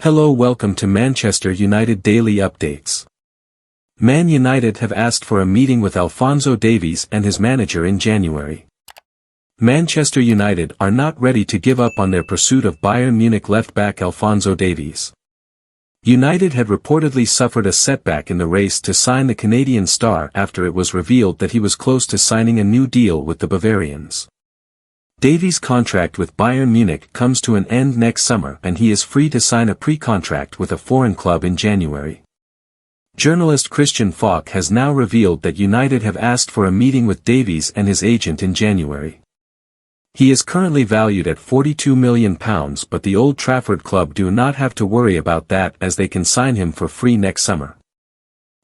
Hello, welcome to Manchester United Daily Updates. Man United have asked for a meeting with Alphonso Davies and his manager in January. Manchester United are not ready to give up on their pursuit of Bayern Munich left-back Alphonso Davies. United had reportedly suffered a setback in the race to sign the Canadian star after it was revealed that he was close to signing a new deal with the Bavarians. Davies' contract with Bayern Munich comes to an end next summer and he is free to sign a pre-contract with a foreign club in January. Journalist Christian Falk has now revealed that United have asked for a meeting with Davies and his agent in January. He is currently valued at £42 million, but the Old Trafford club do not have to worry about that as they can sign him for free next summer.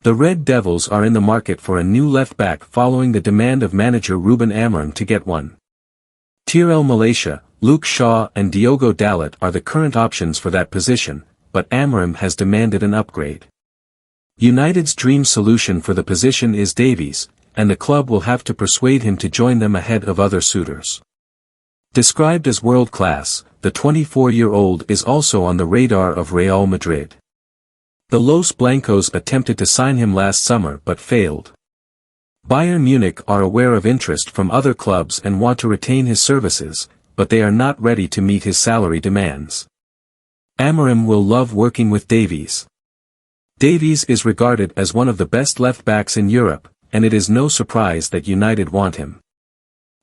The Red Devils are in the market for a new left-back following the demand of manager Ruben Amorim to get one. Tyrell Malaysia, Luke Shaw and Diogo Dalot are the current options for that position, but Amorim has demanded an upgrade. United's dream solution for the position is Davies, and the club will have to persuade him to join them ahead of other suitors. Described as world-class, the 24-year-old is also on the radar of Real Madrid. The Los Blancos attempted to sign him last summer but failed. Bayern Munich are aware of interest from other clubs and want to retain his services, but they are not ready to meet his salary demands. Amorim will love working with Davies. Davies is regarded as one of the best left-backs in Europe, and it is no surprise that United want him.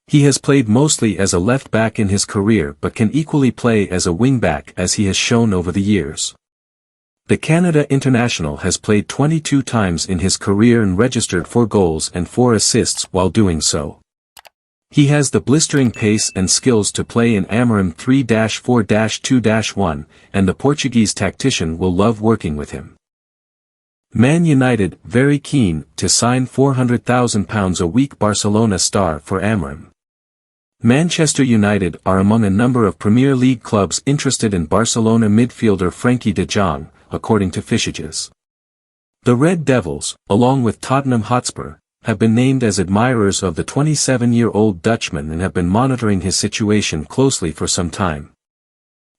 He has played mostly as a left-back in his career but can equally play as a wing-back as he has shown over the years. The Canada international has played 22 times in his career and registered 4 goals and 4 assists while doing so. He has the blistering pace and skills to play in Amorim 3-4-2-1, and the Portuguese tactician will love working with him. Man United very keen to sign £400,000 a week Barcelona star for Amorim. Manchester United are among a number of Premier League clubs interested in Barcelona midfielder Frenkie de Jong, according to Fischages. The Red Devils, along with Tottenham Hotspur, have been named as admirers of the 27-year-old Dutchman and have been monitoring his situation closely for some time.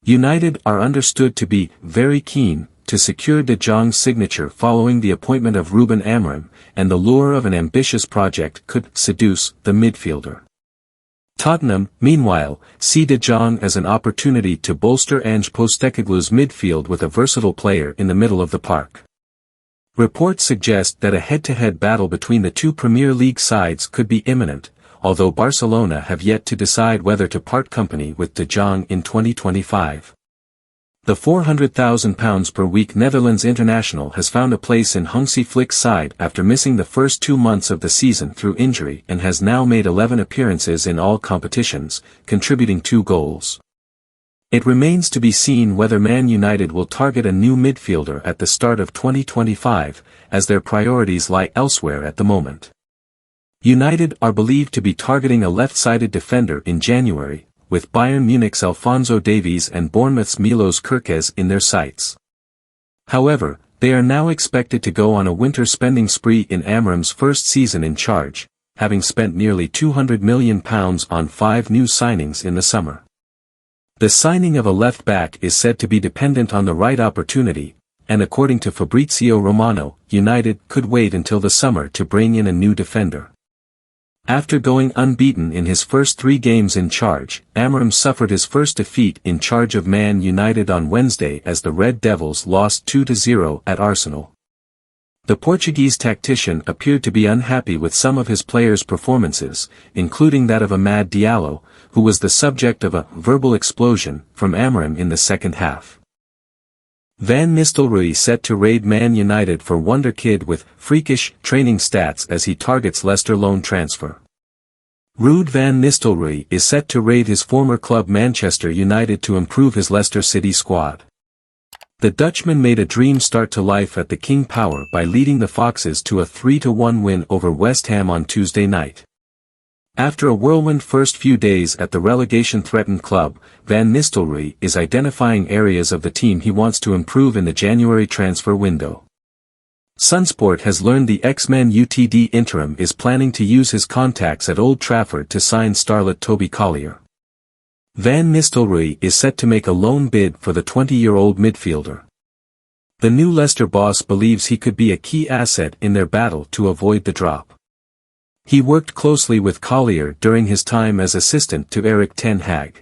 United are understood to be very keen to secure de Jong's signature following the appointment of Ruben Amorim, and the lure of an ambitious project could seduce the midfielder. Tottenham, meanwhile, see de Jong as an opportunity to bolster Ange Postecoglou's midfield with a versatile player in the middle of the park. Reports suggest that a head-to-head battle between the two Premier League sides could be imminent, although Barcelona have yet to decide whether to part company with de Jong in 2025. The £400,000 per week Netherlands international has found a place in Hansi Flick's side after missing the first 2 months of the season through injury and has now made 11 appearances in all competitions, contributing 2 goals. It remains to be seen whether Man United will target a new midfielder at the start of 2025, as their priorities lie elsewhere at the moment. United are believed to be targeting a left-sided defender in January, with Bayern Munich's Alphonso Davies and Bournemouth's Milos Kerkez in their sights. However, they are now expected to go on a winter spending spree in Amorim's first season in charge, having spent nearly £200 million on 5 new signings in the summer. The signing of a left-back is said to be dependent on the right opportunity, and according to Fabrizio Romano, United could wait until the summer to bring in a new defender. After going unbeaten in his first 3 games in charge, Amorim suffered his first defeat in charge of Man United on Wednesday as the Red Devils lost 2-0 at Arsenal. The Portuguese tactician appeared to be unhappy with some of his players' performances, including that of Amad Diallo, who was the subject of a verbal explosion from Amorim in the second half. Van Nistelrooy set to raid Man United for wonder kid with freakish training stats as he targets Leicester loan transfer. Ruud van Nistelrooy is set to raid his former club Manchester United to improve his Leicester City squad. The Dutchman made a dream start to life at the King Power by leading the Foxes to a 3-1 win over West Ham on Tuesday night. After a whirlwind first few days at the relegation-threatened club, Van Nistelrooy is identifying areas of the team he wants to improve in the January transfer window. Sunsport has learned the ex-Man UTD interim is planning to use his contacts at Old Trafford to sign starlet Toby Collier. Van Nistelrooy is set to make a loan bid for the 20-year-old midfielder. The new Leicester boss believes he could be a key asset in their battle to avoid the drop. He worked closely with Collier during his time as assistant to Erik ten Hag.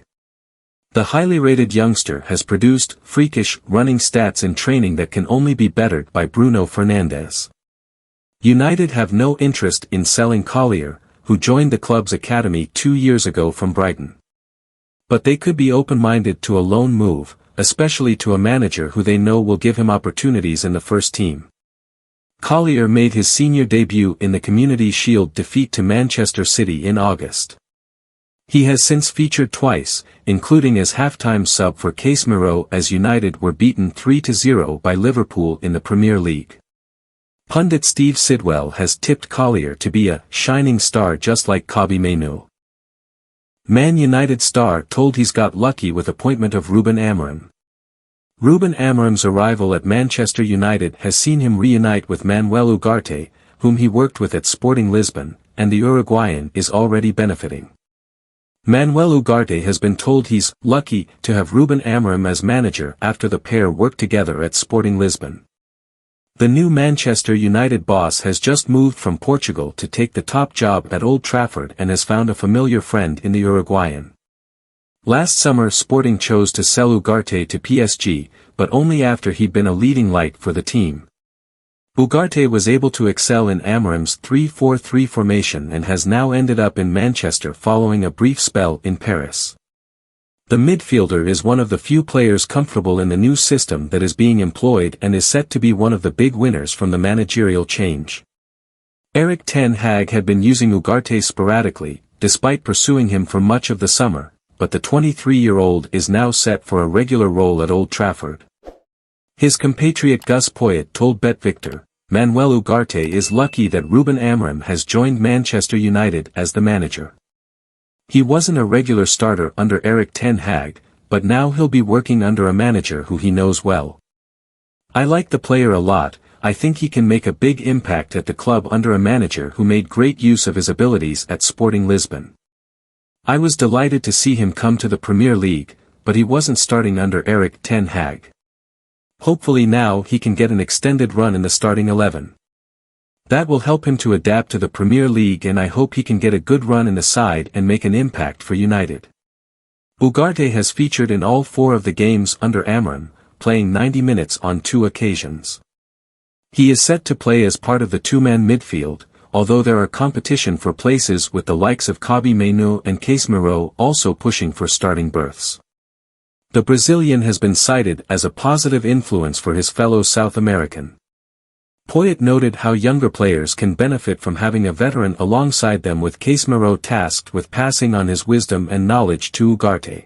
The highly rated youngster has produced freakish running stats in training that can only be bettered by Bruno Fernandes. United have no interest in selling Collier, who joined the club's academy 2 years ago from Brighton. But they could be open-minded to a loan move, especially to a manager who they know will give him opportunities in the first team. Collier made his senior debut in the Community Shield defeat to Manchester City in August. He has since featured twice, including as half-time sub for Casemiro as United were beaten 3-0 by Liverpool in the Premier League. Pundit Steve Sidwell has tipped Collier to be a shining star just like Kobbie Mainoo. Man United star told he's got lucky with appointment of Ruben Amorim. Ruben Amorim's arrival at Manchester United has seen him reunite with Manuel Ugarte, whom he worked with at Sporting Lisbon, and the Uruguayan is already benefiting. Manuel Ugarte has been told he's lucky to have Ruben Amorim as manager after the pair worked together at Sporting Lisbon. The new Manchester United boss has just moved from Portugal to take the top job at Old Trafford and has found a familiar friend in the Uruguayan. Last summer Sporting chose to sell Ugarte to PSG, but only after he'd been a leading light for the team. Ugarte was able to excel in Amorim's 3-4-3 formation and has now ended up in Manchester following a brief spell in Paris. The midfielder is one of the few players comfortable in the new system that is being employed and is set to be one of the big winners from the managerial change. Erik ten Hag had been using Ugarte sporadically, despite pursuing him for much of the summer, but the 23-year-old is now set for a regular role at Old Trafford. His compatriot Gus Poyet told BetVictor, Manuel Ugarte is lucky that Ruben Amorim has joined Manchester United as the manager. He wasn't a regular starter under Erik ten Hag, but now he'll be working under a manager who he knows well. I like the player a lot. I think he can make a big impact at the club under a manager who made great use of his abilities at Sporting Lisbon. I was delighted to see him come to the Premier League, but he wasn't starting under Erik ten Hag. Hopefully now he can get an extended run in the starting 11. That will help him to adapt to the Premier League and I hope he can get a good run in the side and make an impact for United. Ugarte has featured in all 4 of the games under Amorim, playing 90 minutes on 2 occasions. He is set to play as part of the 2-man midfield, although there are competition for places with the likes of Kobbie Mainoo and Casemiro also pushing for starting berths. The Brazilian has been cited as a positive influence for his fellow South American. Poyet noted how younger players can benefit from having a veteran alongside them with Casemiro tasked with passing on his wisdom and knowledge to Ugarte.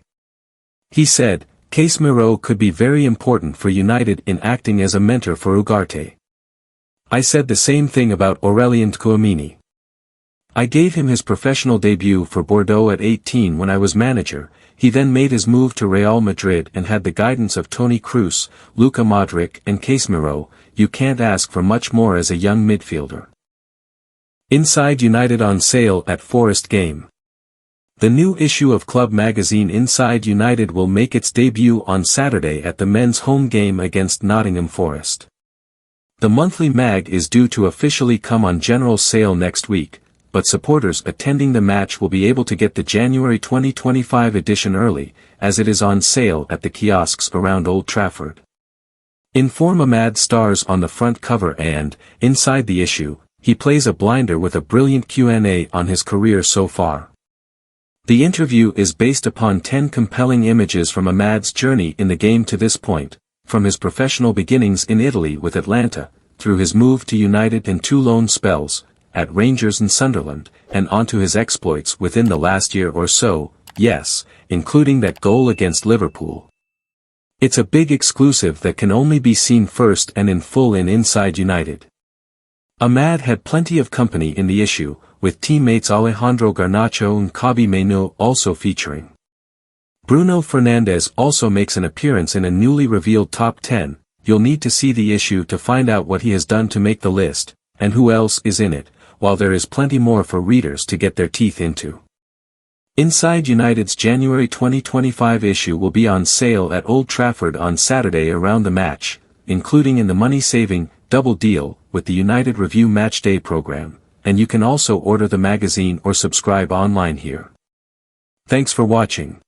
He said, Casemiro could be very important for United in acting as a mentor for Ugarte. I said the same thing about Aurelien Tchouameni. I gave him his professional debut for Bordeaux at 18 when I was manager. He then made his move to Real Madrid and had the guidance of Toni Kroos, Luka Modric and Casemiro. You can't ask for much more as a young midfielder. Inside United on sale at Forest Game. The new issue of club magazine Inside United will make its debut on Saturday at the men's home game against Nottingham Forest. The monthly mag is due to officially come on general sale next week, but supporters attending the match will be able to get the January 2025 edition early, as it is on sale at the kiosks around Old Trafford. Inform Ahmad stars on the front cover and, inside the issue, he plays a blinder with a brilliant Q&A on his career so far. The interview is based upon 10 compelling images from Ahmad's journey in the game to this point, from his professional beginnings in Italy with Atlanta, through his move to United and 2 loan spells, at Rangers and Sunderland, and onto his exploits within the last year or so, yes, including that goal against Liverpool. It's a big exclusive that can only be seen first and in full in Inside United. Ahmad had plenty of company in the issue, with teammates Alejandro Garnacho and Kobbie Mainoo also featuring. Bruno Fernandes also makes an appearance in a newly revealed top 10. You'll need to see the issue to find out what he has done to make the list, and who else is in it, while there is plenty more for readers to get their teeth into. Inside United's January 2025 issue will be on sale at Old Trafford on Saturday around the match, including in the money-saving double deal with the United Review Matchday program, and you can also order the magazine or subscribe online here. Thanks for watching.